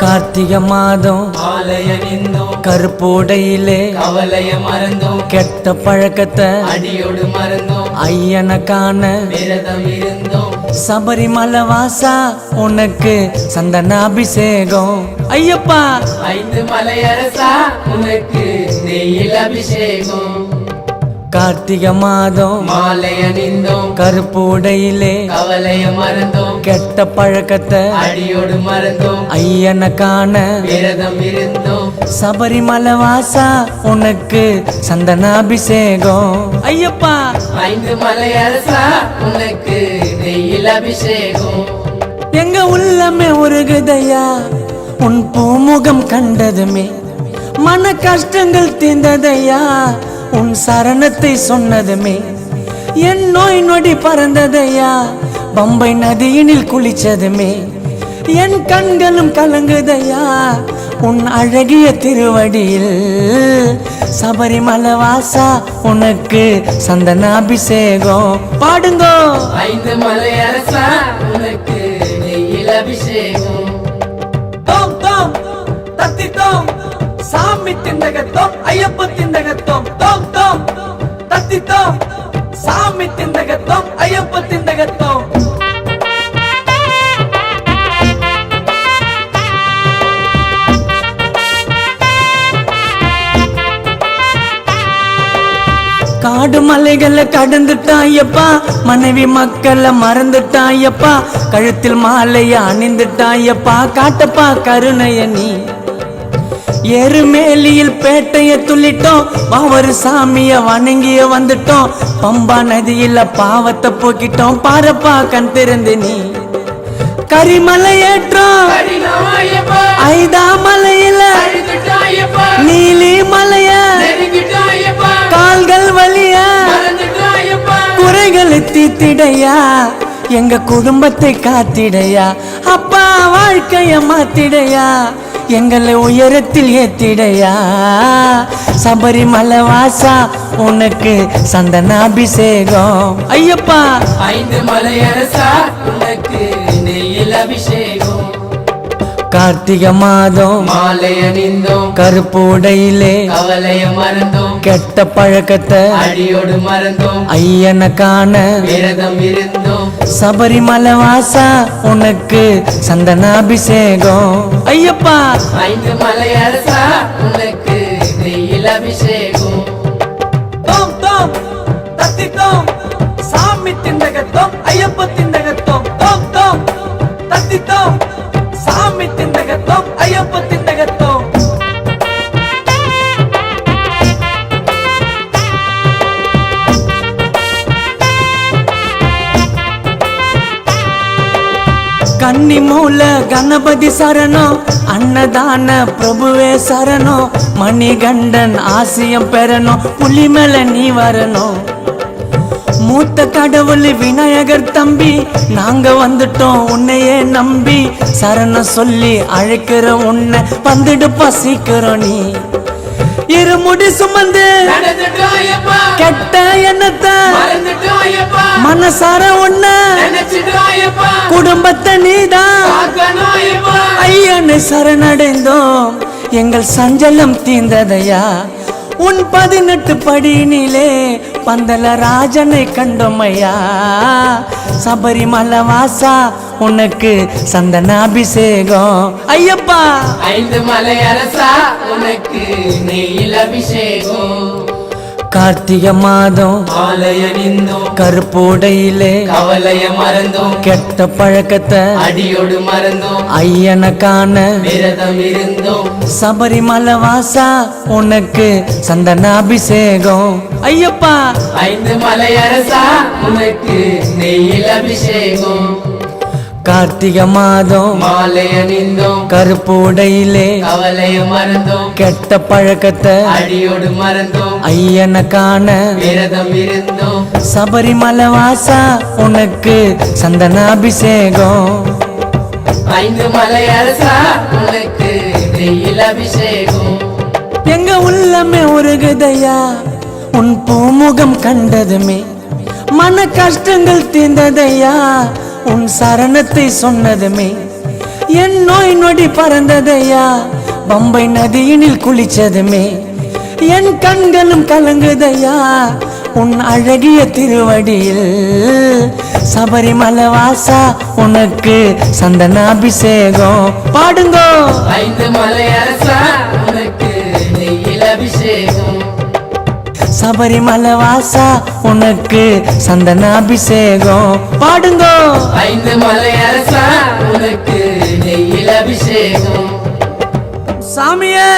கார்த்திகை மாதம் கருப்போடையிலே கவலைய மறந்தோம், கெட்ட பழக்கத்தை அடியோடு மறந்தோம், ஐயனை காண விரதம் இருந்தோம். சபரிமலை வாசா உனக்கு சந்தனாபிஷேகம். ஐயப்பா 5 மலையரசா உனக்கு நெய்யில் அபிஷேகம். கார்த்திகை மாதம் மாலை அணிந்தோம், கருப்போடையிலே கவலைய மறந்தோம், கெட்ட பழக்கத்தை அடியோடு மறந்தோம், ஐயனை காண விரதம் இருந்தோம். சபரிமலை வாசா உனக்கு சந்தனாபிஷேகம். ஐயப்பா 5 மலையரசா உனக்கு நெய்யில் அபிஷேகம். எங்க உள்ளமே உருகுதையா உன் பூமுகம் கண்டதுமே, மன கஷ்டங்கள் தீர்ந்ததையா உன் சரணத்தை சொன்னதுமே, என் நோய் நொடி பறந்ததையா பம்பை நதியினில் குளிச்சதுமே, என் கண்களும் கலங்குதையா உன் அழகிய திருவடியில். சபரிமலை வாசா உனக்கு சந்தனாபிஷேகம். பாடுங்கோ 5 மலையரசா உனக்கு நெய்யில் அபிஷேகம். தோம் தோம் தத்தி தோம் சாமி திண்டகத்தோம் ஐயப்ப திண்டகத்தோம். தோம் தோம் தத்தி தோம் சாமி திண்டகத்தோம் ஐயப்ப திண்டகத்தோம். காடு மலைகளை கடந்துட்டான் ஐயப்பா, மனைவி மக்களை மறந்துட்டான் ஐயப்பா, கழுத்தில் மாலைய அணிந்துட்டான் ஐயப்பா, காட்டப்பா கருணைய நீ. எருமேலியில் பேட்டைய துள்ளிட்டோம், பாவரு சாமிய வணங்கிய வந்துட்டோம், பம்பா நதியில பாவத்தை போக்கிட்டோம், பாரப்பா கண் திறந்து நீ. கரிமலை ஏற்றோம் ஐதா மலையில நீலி மலைய கால்கள் வலிய குறைகளை தீத்திடையா, எங்க குடும்பத்தை காத்திடையா, அப்பா வாழ்க்கைய மாத்திடையா, எங்களை உயரத்தில் ஏத்திடையா. சபரிமலை வாசா உனக்கு சந்தனாபிஷேகம். ஐயப்பா 5 மலையரசா உனக்கு நெய்யில் அபிஷேகம். கார்த்திகை மாதம் மாலை அணிந்தோம், கருப்போடையிலே கவலைய மறந்தோம், கெட்ட பழக்கத்தை அடியோடு மறந்தோம், ஐயனை காண விரதம் இருந்தோம். சபரிமலை வாசா உனக்கு சந்தனாபிஷேகம். ஐயப்பா 5 மலையரசா உனக்கு நெய்யில் அபிஷேகம். தோம் தோம் தத்தி தோம் சாமி திண்டகத்தோம் ஐயப்ப திண்டகத்தோம். தோம் தோம் தத்தி தோம் சாமி திண்டகத்தோம் ஐயப்ப திண்டகத்தோம். கன்னி மூல கணபதி சரணம், அன்னதான பிரபுவே சரணம், மணிகண்டன் ஆசியம் பெறணும், புலி மேல நீ வரணும். மூத்த கடவுள் விநாயகர் தம்பி, நாங்க வந்துட்டோம் உன்னையே நம்பி, சரணம் சொல்லி அழைக்கிற உன்னை வந்துடுப்பா சீக்கிரம் நீ. இருமுடி சுமந்து நடந்துட்டோம் ஐயப்பா, கெட்ட எண்ணத்தை மறந்துட்டோம் ஐயப்பா, மனசார உன்ன நினைச்சிட்டோம் ஐயப்பா, குடும்பத்தை நீதான் காக்கணும் ஐயப்பா. ஐயனை சரணடைந்தோம், எங்கள் சஞ்சலம் தீர்ந்ததையா, உன் 18 படியினிலே பந்தல ராஜனை கண்டோமையா. சபரிமலை வாசா உனக்கு சந்தனாபிஷேகம். ஐயப்பா 5 மலையரசா உனக்கு நெய்யில் அபிஷேகம். கார்த்திகை மாதம் மாலை அணிந்தோம், கருப்போடையிலே கவலைய மறந்தோம், கெட்ட பழக்கத்தை அடியோடு மறந்தோம், ஐயனை காண விரதம் இருந்தோம். சபரிமலை வாசா உனக்கு சந்தனாபிஷேகம். ஐயப்பா 5 மலையரசா உனக்கு நெய்யில் அபிஷேகம். கார்த்திகை மாதம் மாலை அணிந்தோம், கருப்போடையிலே கவலைய மறந்தோம், கெட்ட பழக்கத்தை அடியோடு மறந்தோம், ஐயனை காண விரதம் இருந்தோம். சபரிமலை வாசா உனக்கு சந்தனாபிஷேகம். 5 மலையரசா உனக்கு நெய்யில் அபிஷேகம். எங்க உள்ளமே உருகுதையா உன் பூமுகம் கண்டதுமே, மன கஷ்டங்கள் தீர்ந்ததையா உன் சரணத்தை சொன்னதுமே, என் நோய் நொடி பறந்ததையா பம்பை நதியினில் குளிச்சதுமே என் கண்களும் கலங்குதையா உன் அழகிய திருவடியில் சபரிமலை வாசா உனக்கு சந்தனாபிஷேகம் பாடுங்கோ 5 மலை அரசா உனக்கு நெய்யில் அபிஷேகம் சபரிமலை வாசா உனக்கு சந்தனாபிஷேகம் பாடுங்கோ 5 மலை அரசா உனக்கு நெய்யில் அபிஷேகம் சாமியே